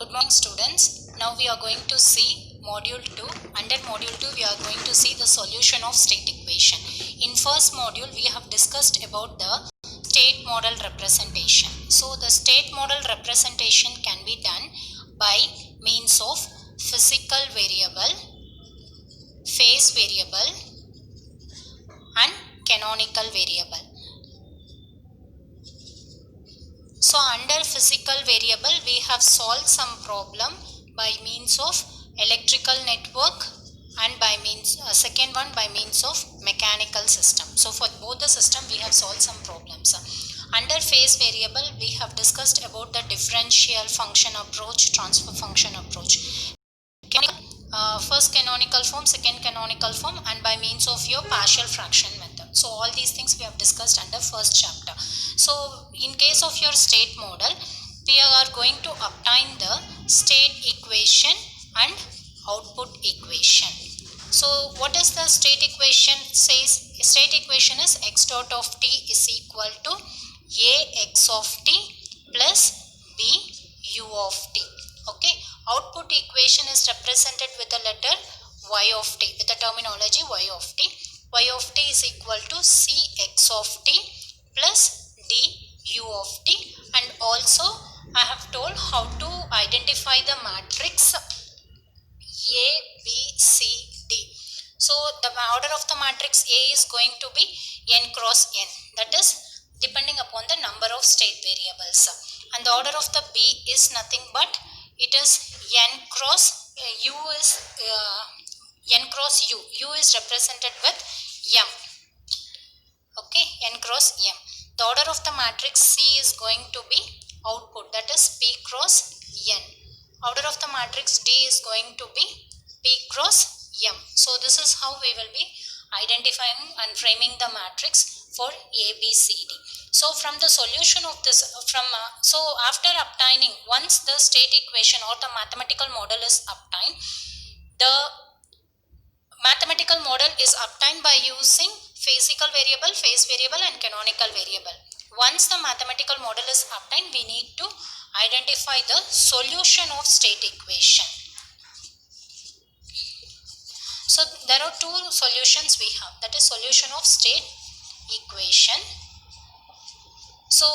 Good morning students. Now we are going to see module 2. Under module 2 we are going to see the solution of state equation. In first module we have discussed about the state model representation. So the state model representation can be done by means of physical variable, phase variable and canonical variable. So under physical variable we have solved some problem by means of electrical network and by means second one by means of mechanical system. So for both the system we have solved some problems. Under phase variable we have discussed about the differential function approach, transfer function approach. First canonical form, second canonical form and by means of your partial fraction method. So all these things we have discussed under first chapter. So in case of your state model, we are going to obtain the state equation and output equation. So what does the state equation says? State equation is x dot of t is equal to a x of t plus b u of t. Okay, output equation is represented with the letter y of t, with the terminology y of t. Y of t is equal to c x of t plus d u of t, and also I have told how to identify the matrix A, B, C, D. So the order of the matrix A is going to be n cross n, that is depending upon the number of state variables, and the order of the B is nothing but it is n cross u is n cross u. U is represented with m. Okay, n cross m. The order of the matrix C is going to be output, that is P cross n. Order of the matrix D is going to be P cross m. So this is how we will be identifying and framing the matrix for A, B, C, D. So from the solution of this, so after obtaining, once the state equation or the mathematical model is obtained, the mathematical model is obtained by using physical variable, phase variable and canonical variable. Once the mathematical model is obtained, we need to identify the solution of state equation. So there are two solutions we have, that is solution of state equation. So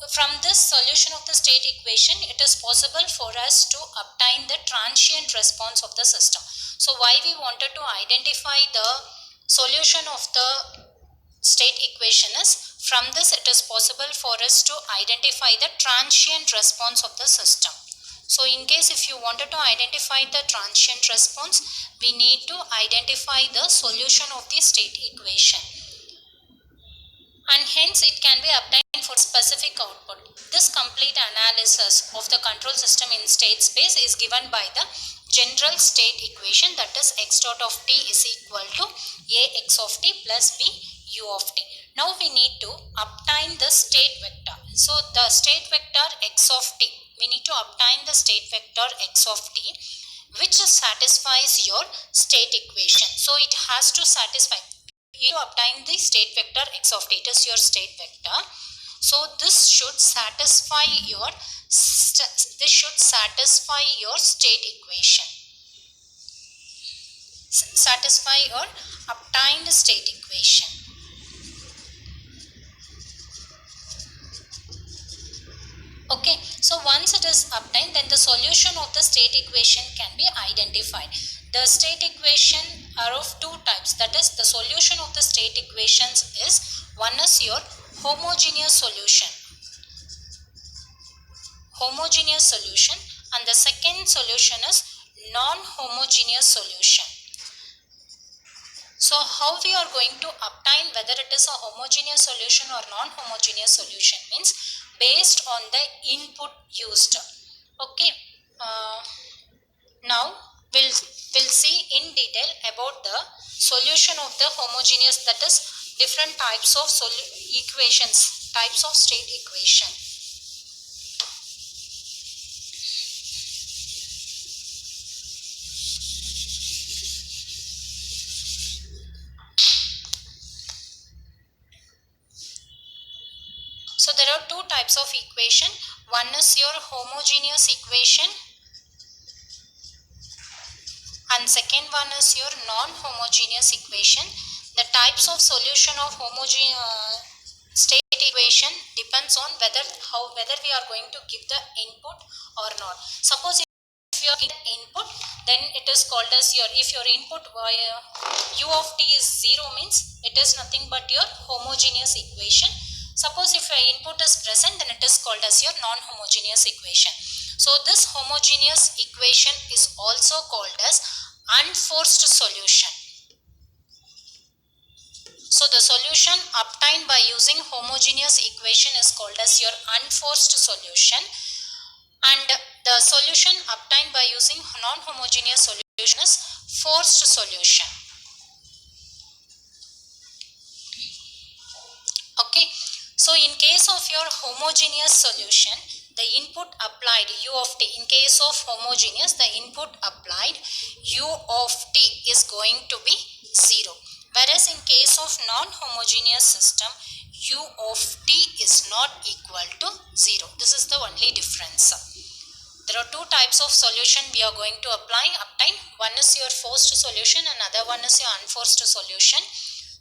from this solution of the state equation, it is possible for us to obtain the transient response of the system. So why we wanted to identify the solution of the state equation is, from this it is possible for us to identify the transient response of the system. So in case if you wanted to identify the transient response, we need to identify the solution of the state equation, and hence it can be obtained for specific output. This complete analysis of the control system in state space is given by the general state equation, that is x dot of t is equal to a x of t plus b u of t. Now we need to obtain the state vector. So the state vector x of t, we need to obtain the state vector x of t which satisfies your state equation. So it has to satisfy, you obtain the state vector x of t, it is your state vector. So this should satisfy your state equation, satisfy your obtained state equation. Okay, so once it is obtained, then the solution of the state equation can be identified. The state equation are of two types, that is the solution of the state equations is, one is your homogeneous solution, and the second solution is non-homogeneous solution. So how we are going to obtain whether it is a homogeneous solution or non-homogeneous solution means based on the input used. Okay, now we'll see in detail about the solution of the homogeneous, that is different types of equations, types of state equation. So there are two types of equation. One is your homogeneous equation and second one is your non-homogeneous equation. The types of solution of state equation depends on whether we are going to give the input or not. Suppose if you are giving input, then it is called as your, if your input u of t is 0 means it is nothing but your homogeneous equation. Suppose if your input is present, then it is called as your non-homogeneous equation. So this homogeneous equation is also called as unforced solution. So the solution obtained by using homogeneous equation is called as your unforced solution, and the solution obtained by using non-homogeneous solution is forced solution. Okay, so in case of your homogeneous solution, the input applied u of t, in case of homogeneous, the input applied u of t is going to be 0. Whereas in case of non-homogeneous system, u of t is not equal to 0. This is the only difference. There are two types of solution we are going to obtain. One is your forced solution, another one is your unforced solution.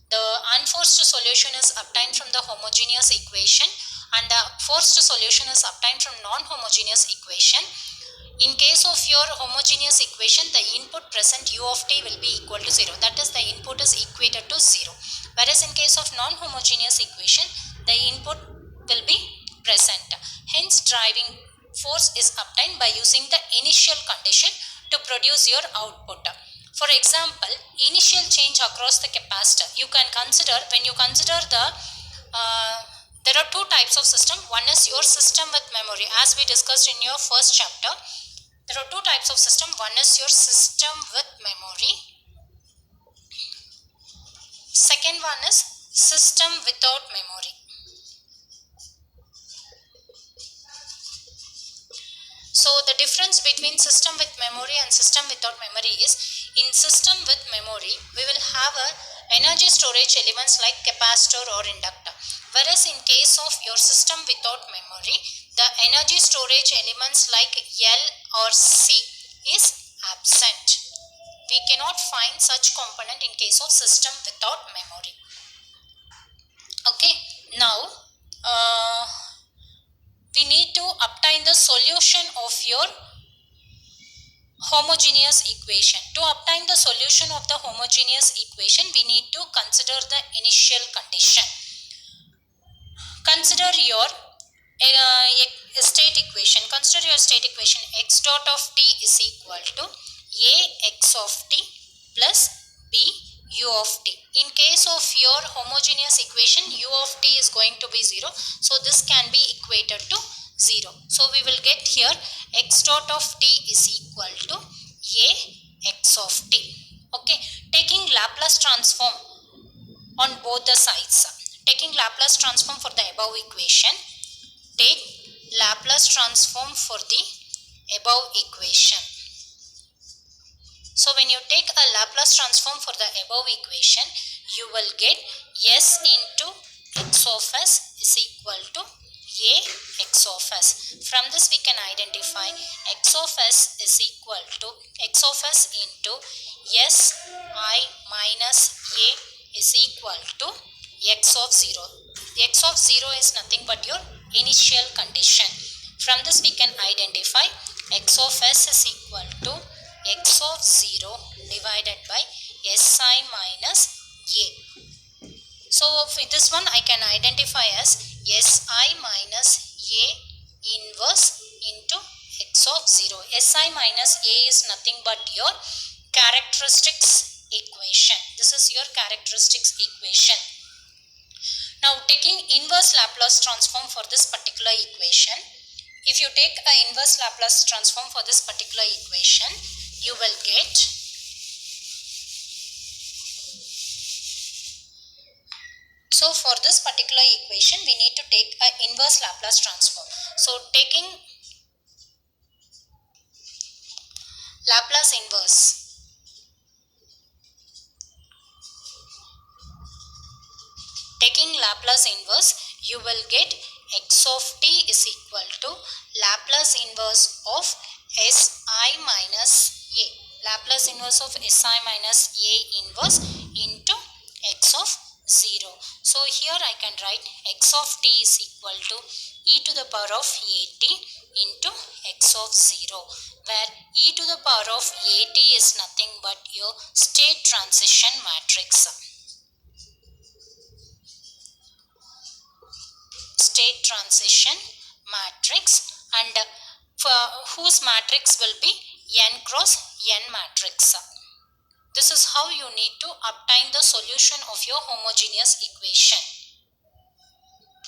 The unforced solution is obtained from the homogeneous equation, and the forced solution is obtained from non-homogeneous equation. In case of your homogeneous equation, the input present u of t will be equal to 0. That is, the input is equated to 0. Whereas in case of non-homogeneous equation, the input will be present. Hence, driving force is obtained by using the initial condition to produce your output. For example, initial change across the capacitor. You can consider, when you consider the there are two types of system. One is your system with memory, as we discussed in your first chapter. There are two types of system. One is your system with memory. Second one is system without memory. So the difference between system with memory and system without memory is, in system with memory, we will have a energy storage elements like capacitor or inductor. Whereas in case of your system without memory, the energy storage elements like L or C is absent. We cannot find such component in case of system without memory. Okay, now we need to obtain the solution of your homogeneous equation. To obtain the solution of the homogeneous equation, we need to consider the initial condition. Consider your state equation. Consider your state equation. X dot of t is equal to a x of t plus b u of t. In case of your homogeneous equation, u of t is going to be 0. So this can be equated to 0. So we will get here x dot of t is equal to a x of t. Okay, taking Laplace transform on both the sides. Taking Laplace transform for the above equation, take Laplace transform for the above equation. So when you take a Laplace transform for the above equation, you will get s into x of s is equal to a x of s. From this we can identify x of s is equal to x of s into s I minus a is equal to x of 0. X of 0 is nothing but your initial condition. From this we can identify x of s is equal to x of 0 divided by si minus a. So for this one I can identify as si minus a inverse into x of 0. Si minus a is nothing but your characteristics equation. This is your characteristics equation. Now taking inverse Laplace transform for this particular equation, if you take an inverse Laplace transform for this particular equation, you will get so for this particular equation we need to take an inverse Laplace transform. So taking Laplace inverse, taking Laplace inverse, you will get x of t is equal to Laplace inverse of si minus a. Laplace inverse of Si minus A inverse into x of 0. So here I can write x of t is equal to e to the power of at into x of 0, where e to the power of at is nothing but your state transition matrix. State transition matrix, and for whose matrix will be n cross n matrix. This is how you need to obtain the solution of your homogeneous equation.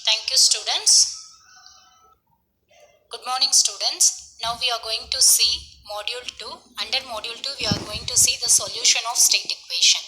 Thank you, students. Good morning, students. Now we are going to see module 2. Under module 2 we are going to see the solution of state equation.